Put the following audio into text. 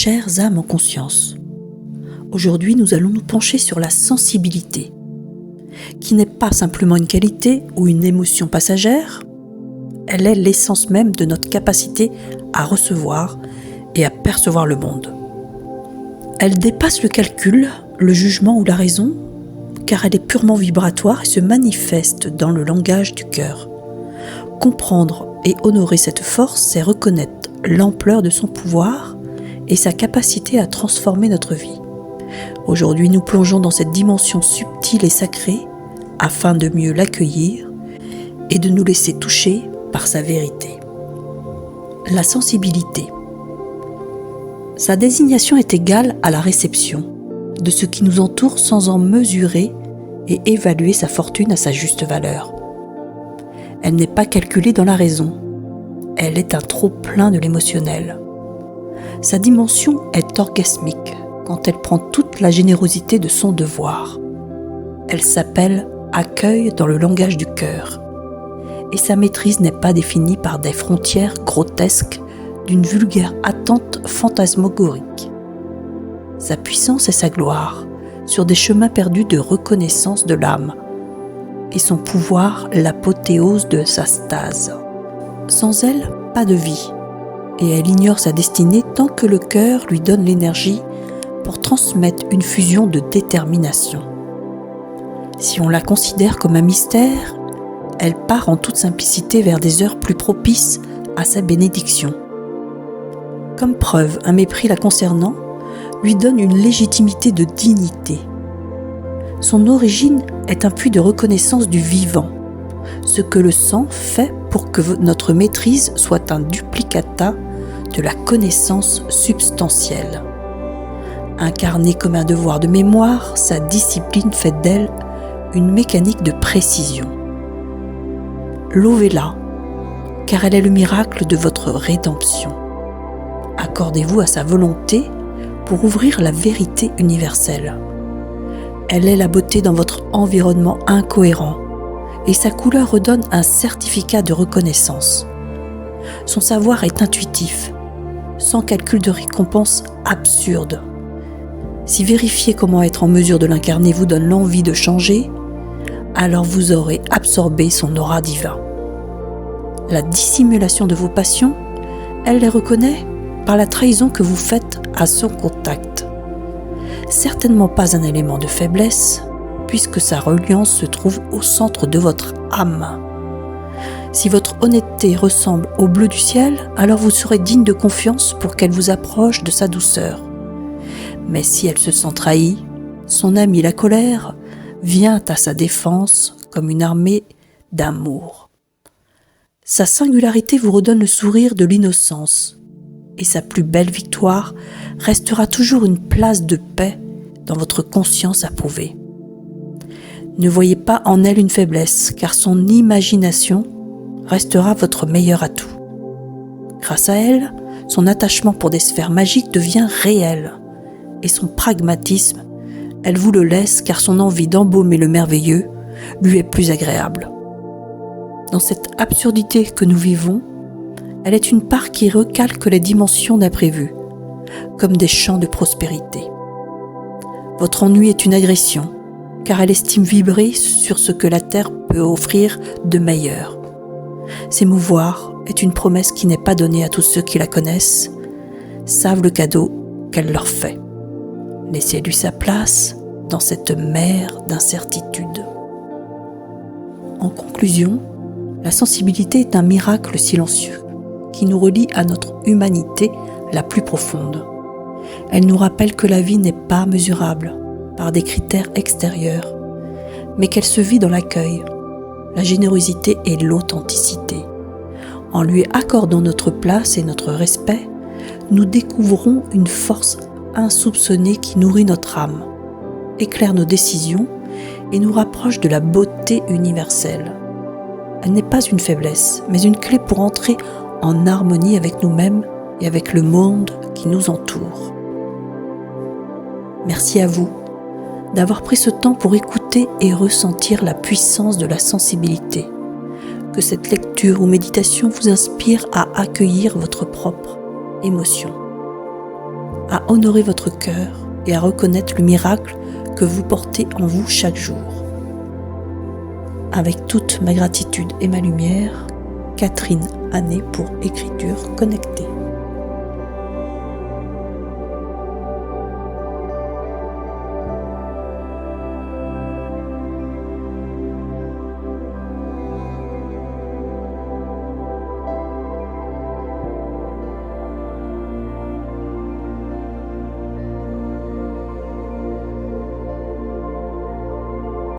chères âmes en conscience. Aujourd'hui, nous allons nous pencher sur la sensibilité, qui n'est pas simplement une qualité ou une émotion passagère, elle est l'essence même de notre capacité à recevoir et à percevoir le monde. Elle dépasse le calcul, le jugement ou la raison, car elle est purement vibratoire et se manifeste dans le langage du cœur. Comprendre et honorer cette force, c'est reconnaître l'ampleur de son pouvoir et sa capacité à transformer notre vie. Aujourd'hui, nous plongeons dans cette dimension subtile et sacrée afin de mieux l'accueillir et de nous laisser toucher par sa vérité. La sensibilité. Sa désignation est égale à la réception de ce qui nous entoure sans en mesurer et évaluer sa fortune à sa juste valeur. Elle n'est pas calculée dans la raison, elle est un trop-plein de l'émotionnel. Sa dimension est orgasmique quand elle prend toute la générosité de son devoir. Elle s'appelle accueil dans le langage du cœur. Et sa maîtrise n'est pas définie par des frontières grotesques d'une vulgaire attente fantasmagorique. Sa puissance et sa gloire sur des chemins perdus de reconnaissance de l'âme, et son pouvoir l'apothéose de sa stase. Sans elle, pas de vie, et elle ignore sa destinée tant que le cœur lui donne l'énergie pour transmettre une fusion de détermination. Si on la considère comme un mystère, elle part en toute simplicité vers des heures plus propices à sa bénédiction. Comme preuve, un mépris la concernant lui donne une légitimité de dignité. Son origine est un puits de reconnaissance du vivant, ce que le sang fait pour que notre maîtrise soit un duplicata de la connaissance substantielle. Incarnée comme un devoir de mémoire, sa discipline fait d'elle une mécanique de précision. Louvez-la, car elle est le miracle de votre rédemption. Accordez-vous à sa volonté pour ouvrir la vérité universelle. Elle est la beauté dans votre environnement incohérent et sa couleur redonne un certificat de reconnaissance. Son savoir est intuitif, sans calcul de récompense absurde. Si vérifier comment être en mesure de l'incarner vous donne l'envie de changer, alors vous aurez absorbé son aura divin. La dissimulation de vos passions, elle les reconnaît par la trahison que vous faites à son contact. Certainement pas un élément de faiblesse, puisque sa reliance se trouve au centre de votre âme. Si votre honnêteté ressemble au bleu du ciel, alors vous serez digne de confiance pour qu'elle vous approche de sa douceur. Mais si elle se sent trahie, son ami la colère vient à sa défense comme une armée d'amour. Sa singularité vous redonne le sourire de l'innocence, et sa plus belle victoire restera toujours une place de paix dans votre conscience approuvée. Ne voyez pas en elle une faiblesse, car son imagination restera votre meilleur atout. Grâce à elle, son attachement pour des sphères magiques devient réel, et son pragmatisme, elle vous le laisse car son envie d'embaumer le merveilleux lui est plus agréable. Dans cette absurdité que nous vivons, elle est une part qui recalque les dimensions d'imprévu, comme des champs de prospérité. Votre ennui est une agression, car elle estime vibrer sur ce que la terre peut offrir de meilleur. S'émouvoir est une promesse qui n'est pas donnée à tous ceux qui la connaissent, savent le cadeau qu'elle leur fait. Laissez-lui sa place dans cette mer d'incertitude. En conclusion, la sensibilité est un miracle silencieux qui nous relie à notre humanité la plus profonde. Elle nous rappelle que la vie n'est pas mesurable par des critères extérieurs, mais qu'elle se vit dans l'accueil, la générosité et l'authenticité. En lui accordant notre place et notre respect, nous découvrons une force insoupçonnée qui nourrit notre âme, éclaire nos décisions et nous rapproche de la beauté universelle. Elle n'est pas une faiblesse, mais une clé pour entrer en harmonie avec nous-mêmes et avec le monde qui nous entoure. Merci à vous d'avoir pris ce temps pour écouter et ressentir la puissance de la sensibilité. Que cette lecture ou méditation vous inspire à accueillir votre propre émotion. à honorer votre cœur et à reconnaître le miracle que vous portez en vous chaque jour. Avec toute ma gratitude et ma lumière, Catherine Hannet pour Écriture Connectée.